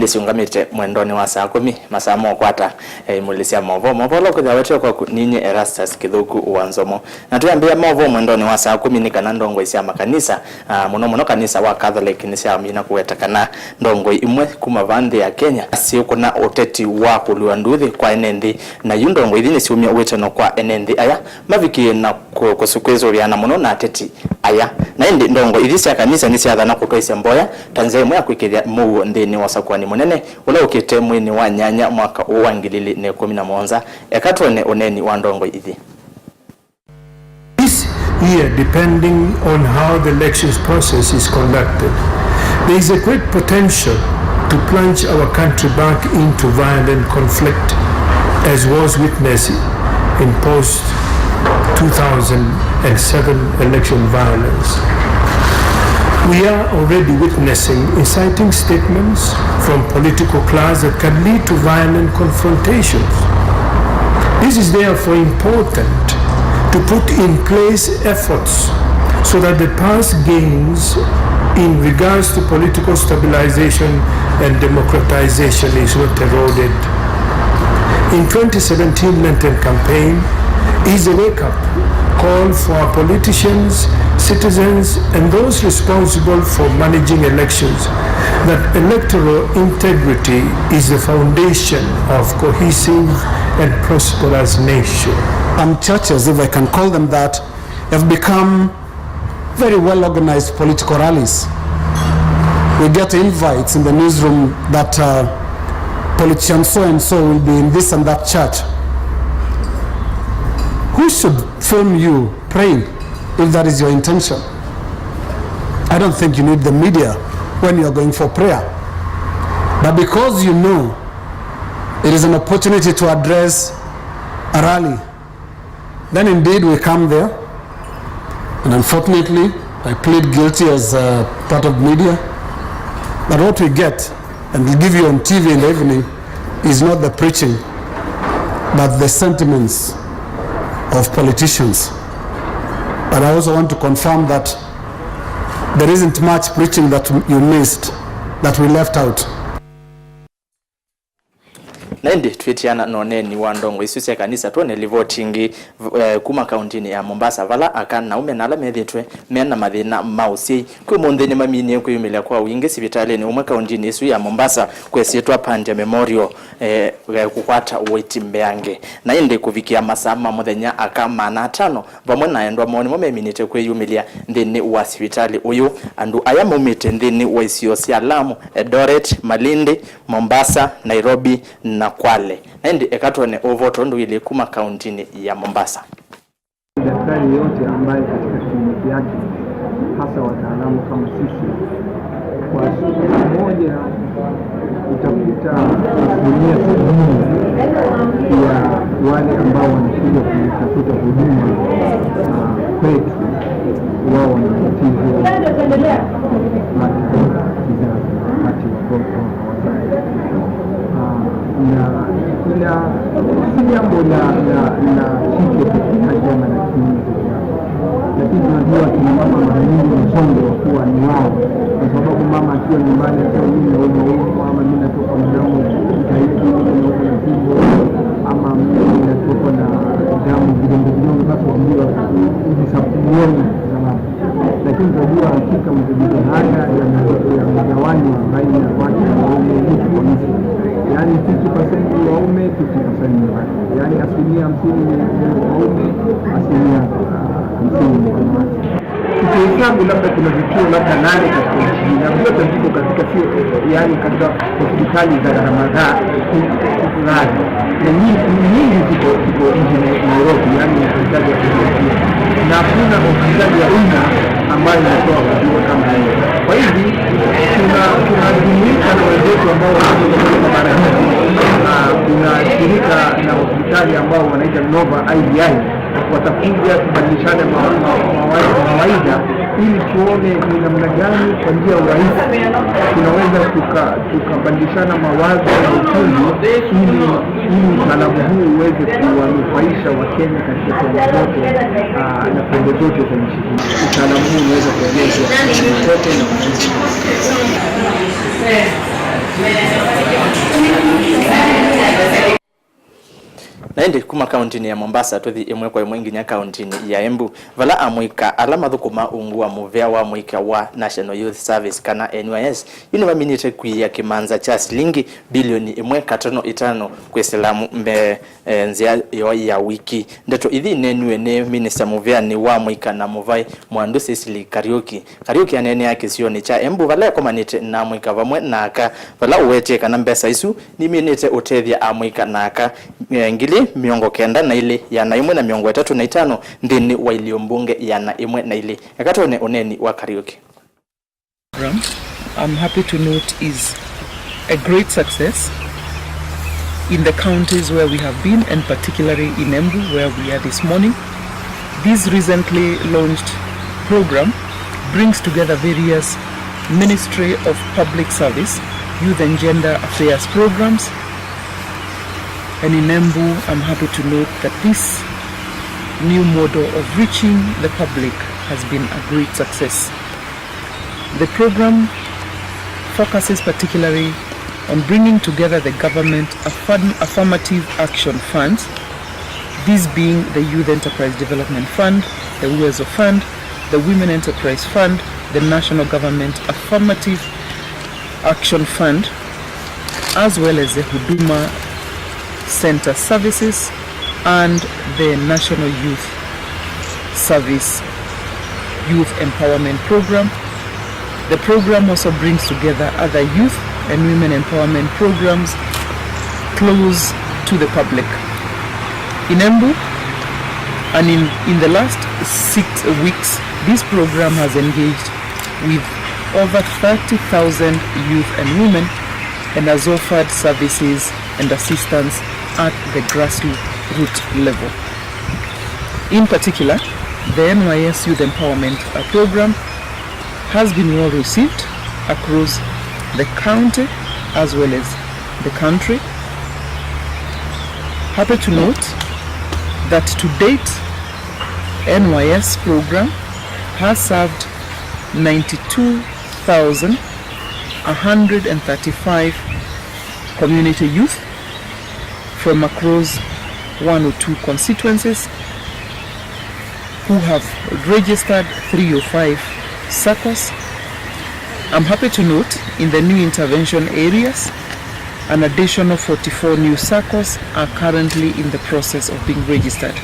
indi siungamite mwendoni wa saa 10 masaa mokwata mulisia movo loko thawete kwa ninye Erastus Kithuku Uwanzomo na tuyambia movo mwendoni wa saa 10 ni kana ndongo isia makanisa muno kanisa wa Catholic ni sia amina kuwetakana ndongo imwe kuma vande ya Kenya si kuna oteti wa kuliwa nduthi kwa enendi na yundongo ithini siumia wetano kwa enendi aya maviki na kusukwezo riana muno na ateti aya na indi ndongo ithisia kanisa ni sia thana kutoisia mboya Tanzania kwikithia mu ndini wa sakwani munene ula ukite mwini wa nyanya mwaka wa 2017 ekatwene oneni wa ndongo ithi. This year, depending on how the elections process is conducted, there is a great potential to plunge our country back into violent conflict as was witnessed in post-2007 election violence. We are already witnessing inciting statements from political class that can lead to violent confrontations. This is therefore important to put in place efforts so that the past gains in regards to political stabilization and democratization is not eroded. In 2017 Lenten campaign is a wake-up call for our politicians, citizens, and those responsible for managing elections that electoral integrity is the foundation of cohesive and prosperous nation. Some churches, if I can call them that, have become very well-organized political rallies. We get invites in the newsroom that politician so-and-so will be in this and that church. Who should film you praying if that is your intention? I don't think you need the media when you are going for prayer. But because you know it is an opportunity to address a rally, then indeed we come there. And unfortunately, I plead guilty as part of media. But what we get, and we give you on TV in the evening, is not the preaching, but the sentiments of politicians. But I also want to confirm that there isn't much preaching that you missed, that we left out. Naindi twitiana noneni wa ndongo isusia kanisa tuone livotingi kuma kauntini ya Mombasa vala akana umenala methitwe mena mathina mausi kwi munthini mamini kwiyumila kwa wingi sibitali ni umwe kauntini isu ya Mombasa kwesietwa Panja Memorial kukwata uitimbe yange na indi kuvikia masama muthenya akamana 5 vamwe na endwa moni momeminite kwiyumilia nthini wa sibitali uyu andu aya mumite nthini wa isio cia Lamu, Eldoret, Malindi, Mombasa, Nairobi na Kwale. Endi ekatone ovoto ndo ile kuma kauntini ya Mombasa. Daktari yote ambaye katika kliniki yake hasa wataalamu kama sisi kwa siku moja utakuta asilimia 70 ya wale ambao wanakuja kutafuta huduma kwetu wao wana tatizo wakati na ila si jambo la kike katika jambo la kliniki, lakini tunajua kina mama mara nyingi msongo wa kuwa ni wao, kwa sababu mama akiwa nyumbani akiwa mimi ama mimi natoka mdomo zaidi na tumbo ama mimi natoka na damu vidongo basi ndio hizi salama, lakini tunajua hakika mtindo haya ya mgawani baina ya wake na waume ni kabisa. Yani 50% waume, 50% wanawake. Yani asilimia 50 ni waume, asilimia 50 ni wanawake. Tukihesabu labda kuna vituo labda 8 katika nchi na vyote viko katika yani katika hospitali za gharama na nyingi ziko nchini Nairobi, yani hospitali ya Kenya, na kuna hospitali ya umma ambayo inatoa huduma kama hiyo. Kwa hivi tunajumuika na wenzetu ambao wanatoka bara hili, kuna shirika na hospitali ambao wanaita Nova IVI watakuja kubadilishana mawaidha ili tuone ni namna gani kwa njia rahisi tunaweza tukabadilishana mawazo na ufundi ili utaalamu huu uweze kuwanufaisha Wakenya katika sehemu zote na pande zote za nchi hii. Utaalamu huu unaweza kuelezwa kote na Naende kuma kaunti ya Mombasa tuthi imwe kwa imwe nginya kaunti ya Embu vala amwika alama thukuma ungua muvea wa mwika wa National Youth Service kana NYS yuni vaminite kuia kimanza cha shilingi bilioni 1.5 kwesilamu mbe nzia yo ya wiki ndeto ithi nenwe ne minister muvea ni wa mwika na muvai Mwandu Cecily Kariuki anene yake sio ni cha Embu vala komanite na mwika vamwe naka vala uwete kana mbesa isu ni minite utethia amwika naka ngili miongo kenda na ile ya na imwe na miongo 35 ndini wa iliombunge ya na imwe na ile yakatone oneni wa Kariuki. I'm happy to note is a great success in the counties where we have been, and particularly in Embu where we are this morning. This recently launched program brings together various Ministry of Public Service, Youth and Gender Affairs programs. And in Embu, I'm happy to note that this new model of reaching the public has been a great success. The program focuses particularly on bringing together the government affirmative action funds, these being the Youth Enterprise Development Fund, the UWEZO Fund, the Women Enterprise Fund, the National Government Affirmative Action Fund, as well as the Huduma Center Services and the National Youth Service Youth Empowerment Program. The program also brings together other youth and women empowerment programs close to the public. In Embu, and in the last 6 weeks, this program has engaged with over 30,000 youth and women and has offered services and assistance at the grassroots level. In particular, the NYS Youth Empowerment Program has been well received across the county as well as the country. Happy to note that to date, NYS program has served 92,135 community youth from across 102 constituencies who have registered 305 SACCOs. I'm happy to note in the new intervention areas, an additional 44 new SACCOs are currently in the process of being registered.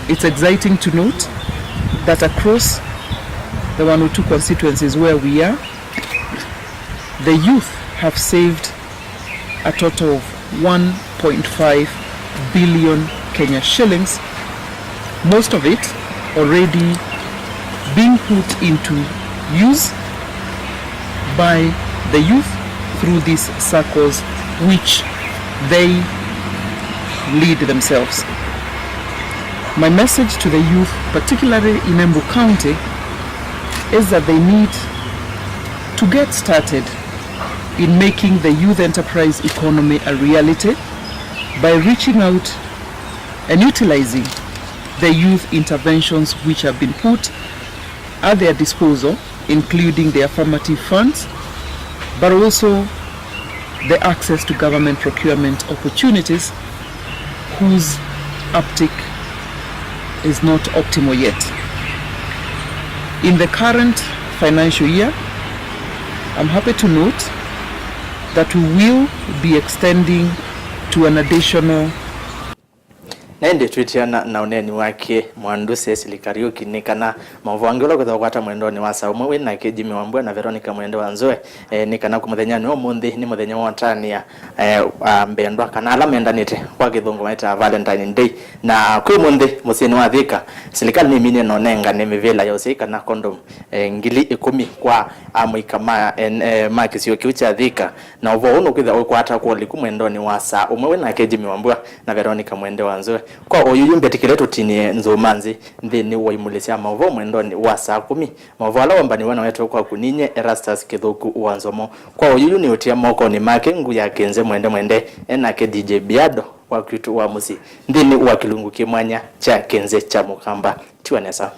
It's exciting to note that across the 102 constituencies where we are, the youth have saved a total of 1.5 billion Kenya shillings, most of it already being put into use by the youth through these SACCOs which they lead themselves. My message to the youth, particularly in Embu County, is that they need to get started in making the youth enterprise economy a reality by reaching out and utilizing the youth interventions which have been put at their disposal, including the affirmative funds, but also the access to government procurement opportunities whose uptake is not optimal yet. In the current financial year, I'm happy to note that we will be extending to an additional Naende twitiana na uneni wake Mwandu Cecily Kariuki ni kana mavwangelo kuthogwata mwendoni wa Saumu we na Kejimi Wambua na Veronica Mwende Wanzoe ni kana kumuthenya ni omunthi ni muthenya wa tania mbendwa kana ala mendanite kwa githungu maita Valentine Day na kwi munthi musini wa Thika serikali ni mine no nenga ni mivela yose kana condom ngili 10 kwa amwika ma kisio kiucha Thika na uvo uno kwitha ukwata kwa liku mwendoni wa Saumu we na Kejimi Wambua na Veronica Mwende Wanzoe kwa oyuyu mbetikileto tinie nzomanzi nthini wa imulesia mavo mwendoni wa 10 mavo ala wambani wana wetu kwa kuninye Erastus Kithuku wa Nzomo kwa oyuyu ni utia moko ni make ngu ya kenze mwende enake DJ Biado wa kwitu wa musi nthini wa kilungu kimwanya cha kenze cha Mukamba Tiwanesa.